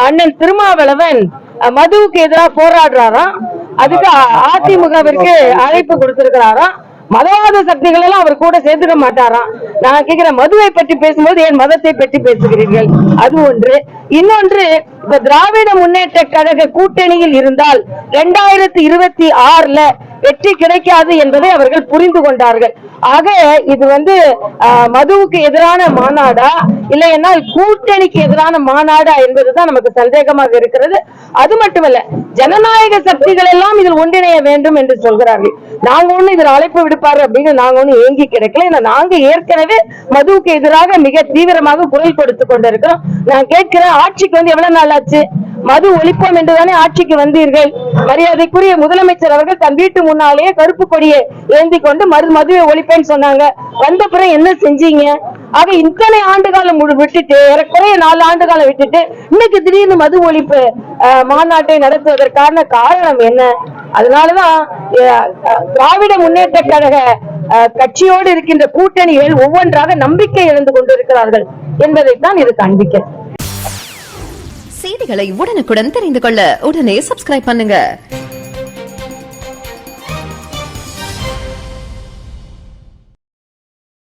அண்ணன் திருமாவளவன் மதுவுக்கு எதிராக போராடுறாராம். அதுக்கு அதிமுகவிற்கு அழைப்பு கொடுத்திருக்கிறாராம். மதவாத சக்திகள் எல்லாம் அவர் கூட சேர்த்துக்க மாட்டாராம். நான் கேட்கிறேன், மதுவை பற்றி பேசும்போது ஏன் மதத்தை பற்றி பேசுகிறீர்கள்? அது ஒன்று. இன்னொன்று, இப்ப திராவிட முன்னேற்ற கழக கூட்டணியில் இருந்தால் 2026ல வெற்றி கிடைக்காது என்பதை அவர்கள் புரிந்து கொண்டார்கள். ஆக இது மதுவுக்கு எதிரான மாநாடா இல்லை என்றால் கூட்டணிக்கு எதிரான மாநாடா என்பதுதான் நமக்கு சந்தேகமாக இருக்கிறது. அது மட்டுமல்ல, ஜனநாயக சக்திகள் எல்லாம் இதில் ஒன்றிணைய வேண்டும் என்று சொல்கிறார்கள். நாங்க ஒண்ணு இதில் அழைப்பு விடுப்பாரு அப்படின்னு நாங்க ஒண்ணு ஏங்கி கிடைக்கல. நாங்க ஏற்கனவே மதுவுக்கு எதிராக மிக தீவிரமாக குரல் கொடுத்து கொண்டிருக்கிறோம். நான் கேட்கிறேன், ஆட்சிக்கு எவ்வளவு நாள் ஆச்சு? மது ஒழிப்போம் என்றுதானே ஆட்சிக்கு வந்தீர்கள். மரியாதைக்குரிய முதலமைச்சர் அவர்கள் தன் வீட்டு முன்னாலேயே கருப்பு கொடியை ஏந்தி கொண்டு மதுவை ஒழிப்பேன்னு சொன்னாங்க. வந்த பிறகு என்ன செஞ்சீங்க? ஆக இத்தனை ஆண்டு காலம் விட்டுட்டு, ஏறக்குறைய 4 ஆண்டு காலம் விட்டுட்டு இன்னைக்கு திடீர்னு மது ஒழிப்பு மாநாட்டை நடத்துவதற்கான காரணம் என்ன? அதனாலதான் திராவிட முன்னேற்ற கழக கட்சியோடு இருக்கின்ற கூட்டணிகள் ஒவ்வொன்றாக நம்பிக்கை இழந்து கொண்டிருக்கிறார்கள் என்பதைத்தான் இது காண்பிக்கிறது. செய்திகளை உடனுக்குடன் தெரிந்து கொள்ள உடனே சப்ஸ்கிரைப் பண்ணுங்க.